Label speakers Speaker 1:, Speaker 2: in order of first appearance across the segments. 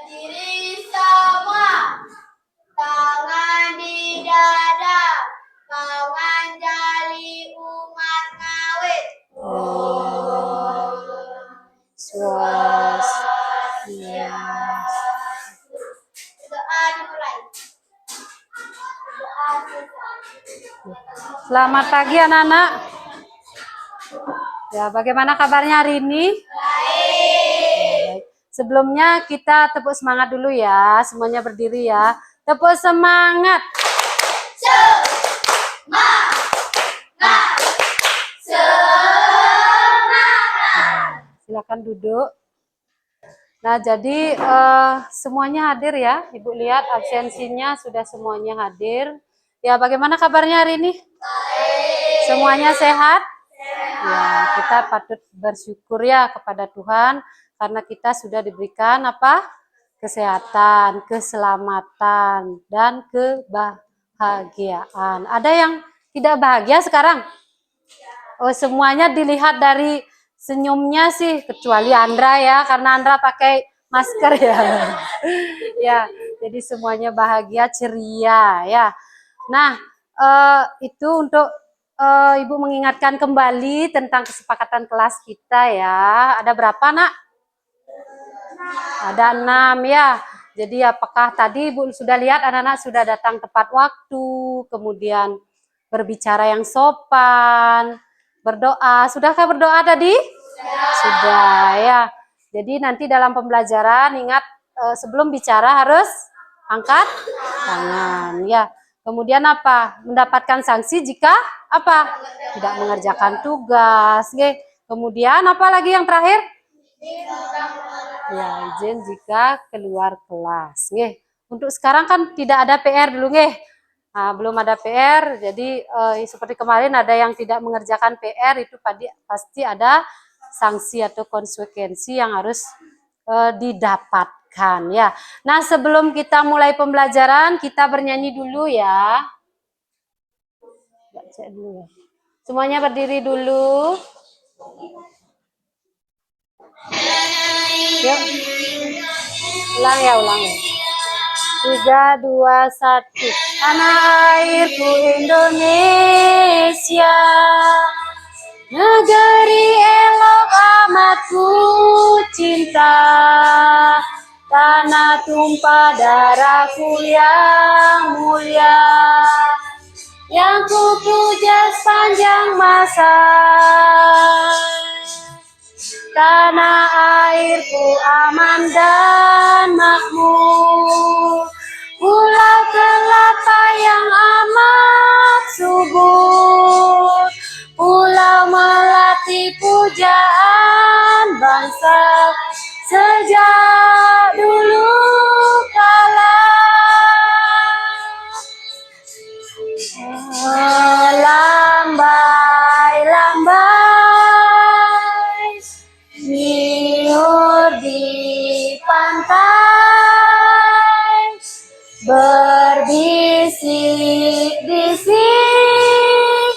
Speaker 1: Berdiri semua, tangan di dada, kawan jali umat ngawit. Doa dimulai. Doa
Speaker 2: Selamat pagi anak-anak. Ya, bagaimana kabarnya hari ini? Baik. Sebelumnya kita tepuk semangat dulu ya. Semuanya berdiri ya. Tepuk semangat. Silakan duduk. Nah, jadi semuanya hadir ya. Ibu lihat absensinya sudah semuanya hadir. Ya, bagaimana kabarnya hari ini? Semuanya sehat? Ya, kita patut bersyukur ya kepada Tuhan karena kita sudah diberikan apa? Kesehatan, keselamatan, dan kebahagiaan. Ada yang tidak bahagia sekarang? Oh, semuanya dilihat dari senyumnya sih, kecuali Andra ya, karena Andra pakai masker ya. Ya, jadi semuanya bahagia, ceria ya. Nah, itu untuk Ibu mengingatkan kembali tentang kesepakatan kelas kita ya. Ada berapa, Nak? Ada 6 ya. Jadi apakah tadi Ibu sudah lihat anak-anak sudah datang tepat waktu, kemudian berbicara yang sopan, berdoa. Sudahkah berdoa tadi? Sudah ya. Jadi nanti dalam pembelajaran ingat sebelum bicara harus angkat tangan ya. Kemudian apa? Mendapatkan sanksi jika apa? Tidak mengerjakan tugas. Oke. Kemudian apa lagi yang terakhir? Ya, izin jika keluar kelas. Oke. Untuk sekarang kan tidak ada PR dulu, nggih. Nah, belum ada PR, jadi seperti kemarin ada yang tidak mengerjakan PR itu pasti ada sanksi atau konsekuensi yang harus didapatkan ya. Nah, sebelum kita mulai pembelajaran, kita bernyanyi dulu ya. Baca dulu ya. Semuanya berdiri dulu. Yuk. Ulang ya, ulang ya. 3, 2, 1. Tanah airku Indonesia, negeri elok amat ku cinta, tanah tumpah darahku yang mulia, yang ku puja sepanjang masa. Tanah airku aman dan makmur, pulau kelapa yang amat subur, pulau melati pujaan bangsa sejak dulu kala. Lambai-lambai nyiur di pantai, berbisik-bisik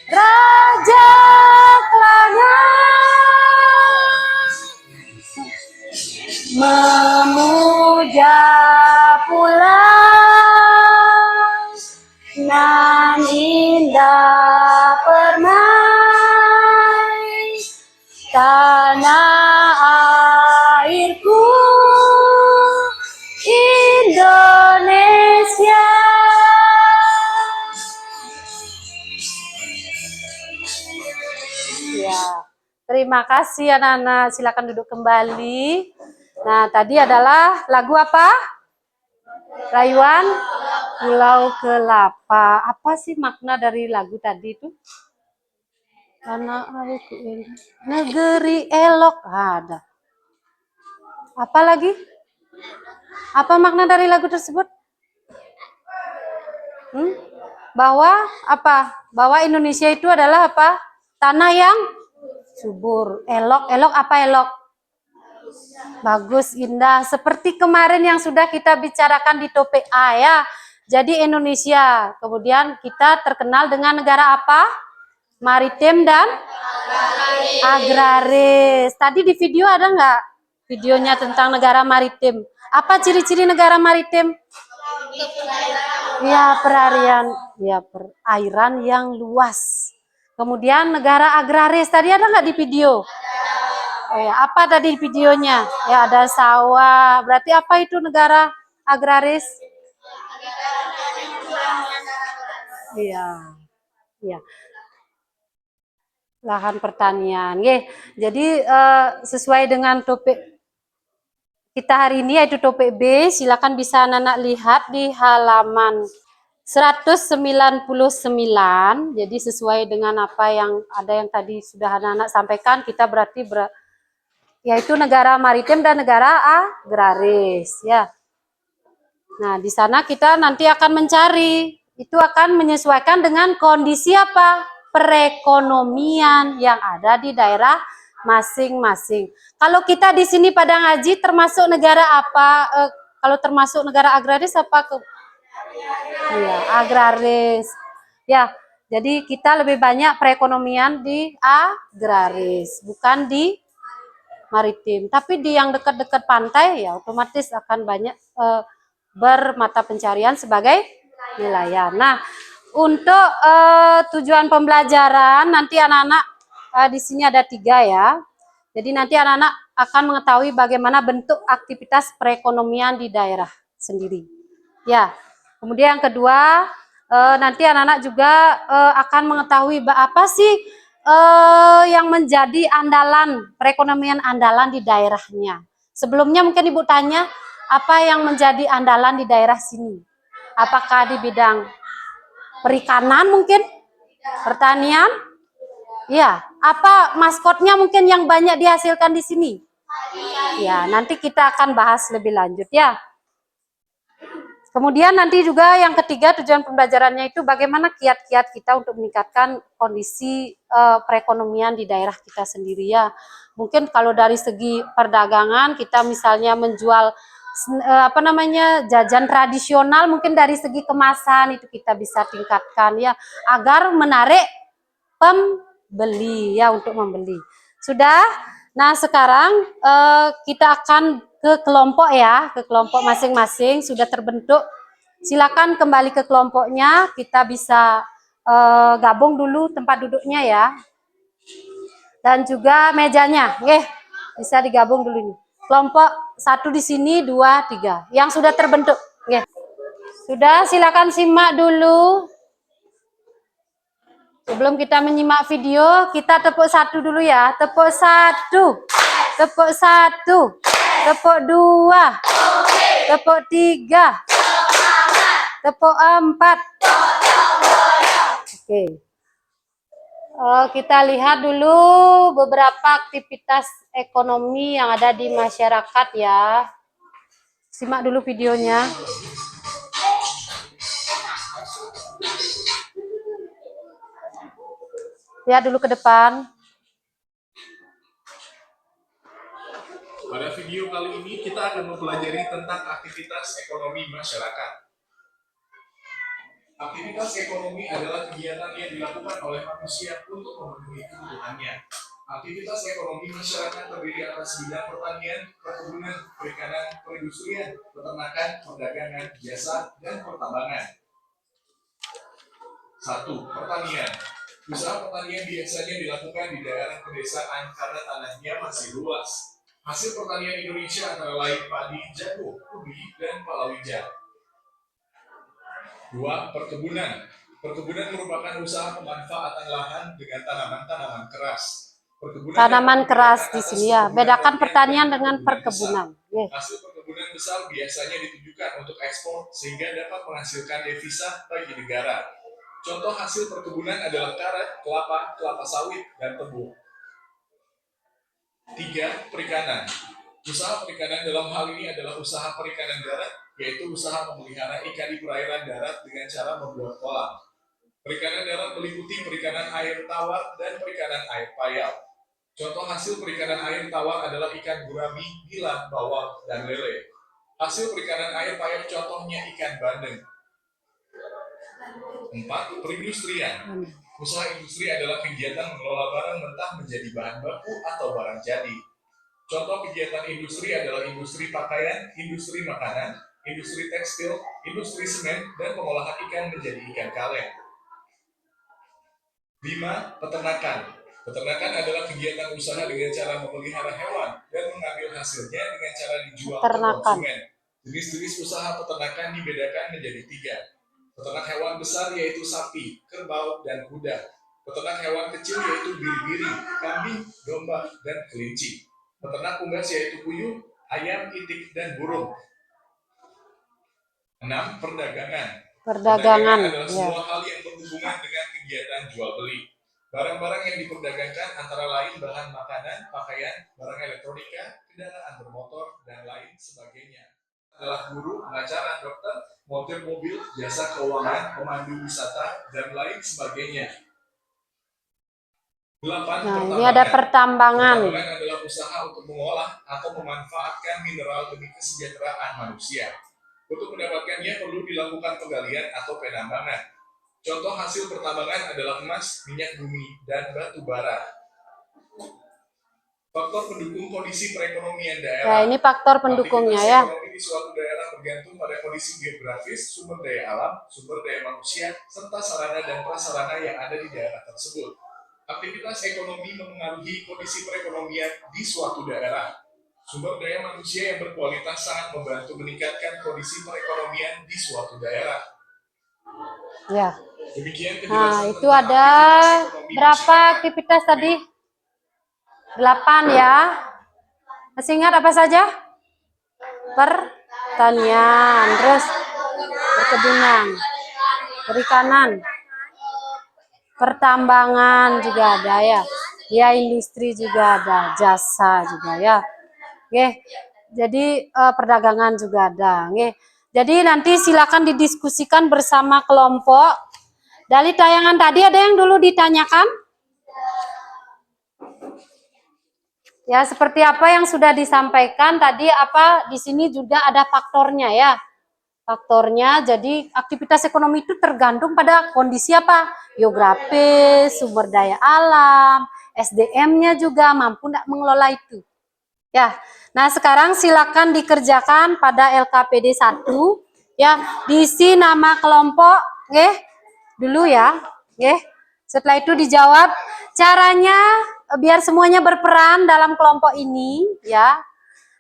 Speaker 2: raja Kelangan, memuja pulau nan indah permai, tanah airku Indonesia. Ya, terima kasih anak-anak. Silakan duduk kembali. Nah, tadi adalah lagu apa? Rayuan Pulau Kelapa. Apa sih makna dari lagu tadi itu? Tanah airku negeri elok ada. Apa lagi? Apa makna dari lagu tersebut? Bahwa apa? Bahwa Indonesia itu adalah apa? Tanah yang subur. Elok, elok apa elok? Bagus, indah. Seperti kemarin yang sudah kita bicarakan di topik A ya. Jadi Indonesia. Kemudian kita terkenal dengan negara apa? Maritim dan agraris. Tadi di video ada nggak videonya tentang negara maritim. Apa ciri-ciri negara maritim? Ya, perairan yang luas. Kemudian negara agraris. Tadi ada nggak di video? Oh ya, apa tadi videonya? Ya, ada sawah. Berarti apa itu negara agraris? Iya. Iya. Lahan pertanian. Nggih. Jadi sesuai dengan topik kita hari ini yaitu topik B, silakan bisa anak-anak lihat di halaman 199. Jadi sesuai dengan apa yang ada yang tadi sudah anak-anak sampaikan, kita berarti yaitu negara maritim dan negara agraris ya. Nah, di sana kita nanti akan mencari, itu akan menyesuaikan dengan kondisi apa? Perekonomian yang ada di daerah masing-masing. Kalau kita di sini pada ngaji termasuk negara apa? Kalau termasuk negara agraris apa? Ya, agraris. Ya, jadi kita lebih banyak perekonomian di agraris, bukan di maritim. Tapi di yang dekat-dekat pantai ya otomatis akan banyak bermata pencarian sebagai nelayan. Nah, untuk tujuan pembelajaran nanti anak-anak di sini ada 3 ya. Jadi nanti anak-anak akan mengetahui bagaimana bentuk aktivitas perekonomian di daerah sendiri. Ya. Kemudian yang kedua, nanti anak-anak juga akan mengetahui apa sih yang menjadi andalan perekonomian andalan di daerahnya. Sebelumnya mungkin Ibu tanya, apa yang menjadi andalan di daerah sini? Apakah di bidang perikanan mungkin? Pertanian? Ya, apa maskotnya mungkin yang banyak dihasilkan di sini? Ya, nanti kita akan bahas lebih lanjut ya. Kemudian nanti juga yang ketiga tujuan pembelajarannya itu bagaimana kiat-kiat kita untuk meningkatkan kondisi perekonomian di daerah kita sendiri ya. Mungkin kalau dari segi perdagangan kita misalnya menjual jajan tradisional, mungkin dari segi kemasan itu kita bisa tingkatkan ya agar menarik pembeli ya untuk membeli. Sudah. Nah, sekarang kita akan ke kelompok ya, ke kelompok masing-masing sudah terbentuk. Silakan kembali ke kelompoknya, kita bisa gabung dulu tempat duduknya ya. Dan juga mejanya, bisa digabung dulu nih. Kelompok 1 di sini, 2, 3. Yang sudah terbentuk, Sudah, silakan simak dulu. Sebelum kita menyimak video, kita tepuk 1 dulu ya. Tepuk 1. Tepuk 1. Tepuk 2. Tepuk 3. Tepuk 4. Oke. Kita lihat dulu beberapa aktivitas ekonomi yang ada di masyarakat ya. Simak dulu videonya. Lihat dulu ke depan.
Speaker 3: Pada video kali ini kita akan mempelajari tentang aktivitas ekonomi masyarakat. Aktivitas ekonomi adalah kegiatan yang dilakukan oleh manusia untuk memenuhi kebutuhannya. Aktivitas ekonomi masyarakat terdiri atas bidang pertanian, perkebunan, perikanan, perindustrian, peternakan, perdagangan, jasa, dan pertambangan. 1. Pertanian. Usaha pertanian biasanya dilakukan di daerah pedesaan karena tanahnya masih luas. Hasil pertanian Indonesia antara lain padi, jagung, ubi, dan palawija. 2. Perkebunan. Perkebunan merupakan usaha pemanfaatan lahan dengan tanaman-tanaman keras.
Speaker 2: Tanaman keras di sini ya. Bedakan pertanian dengan perkebunan.
Speaker 3: Hasil perkebunan besar biasanya ditujukan untuk ekspor sehingga dapat menghasilkan devisa bagi negara. Contoh hasil perkebunan adalah karet, kelapa, kelapa sawit, dan tebu. 3. Perikanan. Usaha perikanan dalam hal ini adalah usaha perikanan darat, yaitu usaha memelihara ikan di perairan darat dengan cara membuat kolam. Perikanan darat meliputi perikanan air tawar dan perikanan air payau. Contoh hasil perikanan air tawar adalah ikan gurami, nila, bawang, dan lele. Hasil perikanan air payau contohnya ikan bandeng. 4. Perindustrian. Usaha industri adalah kegiatan mengelola barang mentah menjadi bahan baku atau barang jadi. Contoh kegiatan industri adalah industri pakaian, industri makanan, industri tekstil, industri semen, dan pengolahan ikan menjadi ikan kaleng. 5. Peternakan. Peternakan adalah kegiatan usaha dengan cara memelihara hewan dan mengambil hasilnya dengan cara dijual ke konsumen. Jenis-jenis usaha peternakan dibedakan menjadi 3. Peternak hewan besar yaitu sapi, kerbau, dan kuda. Peternak hewan kecil yaitu biri-biri, kambing, domba, dan kelinci. Peternak unggas yaitu puyuh, ayam, itik, dan burung. 6. Perdagangan. Perdagangan adalah semua hal yang berhubungan dengan kegiatan jual beli. Barang-barang yang diperdagangkan antara lain bahan makanan, pakaian, barang elektronika, kendaraan bermotor, dan lain sebagainya. Adalah guru, pengacara, dokter, montir mobil, jasa keuangan, pemandu wisata, dan lain sebagainya. 8.
Speaker 2: Nah, ini ada pertambangan.
Speaker 3: Pertambangan adalah usaha untuk mengolah atau memanfaatkan mineral demi kesejahteraan manusia. Untuk mendapatkannya perlu dilakukan penggalian atau penambangan. Contoh hasil pertambangan adalah emas, minyak bumi, dan batu bara. Faktor pendukung kondisi perekonomian daerah.
Speaker 2: Nah, ini faktor pendukungnya ya.
Speaker 3: Ekonomi di suatu daerah bergantung pada kondisi geografis, sumber daya alam, sumber daya manusia, serta sarana dan prasarana yang ada di daerah tersebut. Aktivitas ekonomi memengaruhi kondisi perekonomian di suatu daerah. Sumber daya manusia yang berkualitas sangat membantu meningkatkan kondisi perekonomian di suatu daerah.
Speaker 2: Ya.
Speaker 3: Demikian
Speaker 2: Nah, itu ada berapa aktivitas tadi? 8 ya. Masih ingat apa saja? Pertanian, terus perkebunan, perikanan, pertambangan juga ada ya. Ya, industri juga ada, jasa juga ya. Oke. Jadi perdagangan juga ada. Oke. Jadi nanti silakan didiskusikan bersama kelompok. Dari tayangan tadi ada yang dulu ditanyakan? Ya, seperti apa yang sudah disampaikan tadi, apa di sini juga ada faktornya ya. Faktornya, jadi aktivitas ekonomi itu tergantung pada kondisi apa? Geografis, sumber daya alam, SDM-nya juga mampu tidak mengelola itu. Ya. Nah, sekarang silakan dikerjakan pada LKPD 1 ya, diisi nama kelompok, dulu ya, setelah itu dijawab. Caranya biar semuanya berperan dalam kelompok ini ya.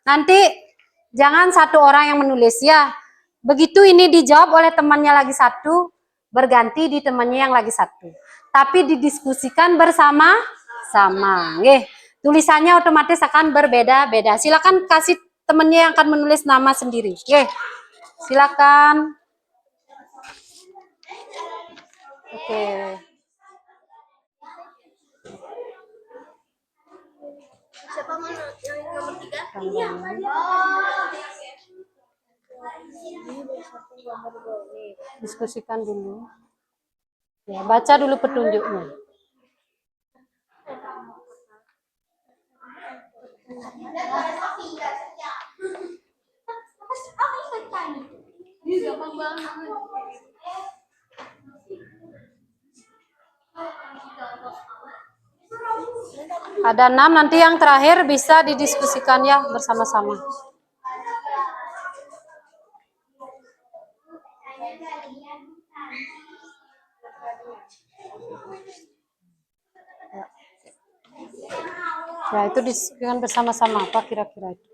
Speaker 2: Nanti jangan satu orang yang menulis ya. Begitu ini dijawab oleh temannya lagi satu, berganti di temannya yang lagi satu. Tapi didiskusikan bersama-sama, tulisannya otomatis akan berbeda-beda. Silakan kasih temannya yang akan menulis nama sendiri. Silakan. Oke.
Speaker 1: Siapa yang nomor 3?
Speaker 2: Diskusikan dulu. Ya, baca dulu petunjuknya. Ada 6, nanti yang terakhir bisa didiskusikan ya bersama-sama. Ya, itu diskusikan bersama-sama apa kira-kira itu.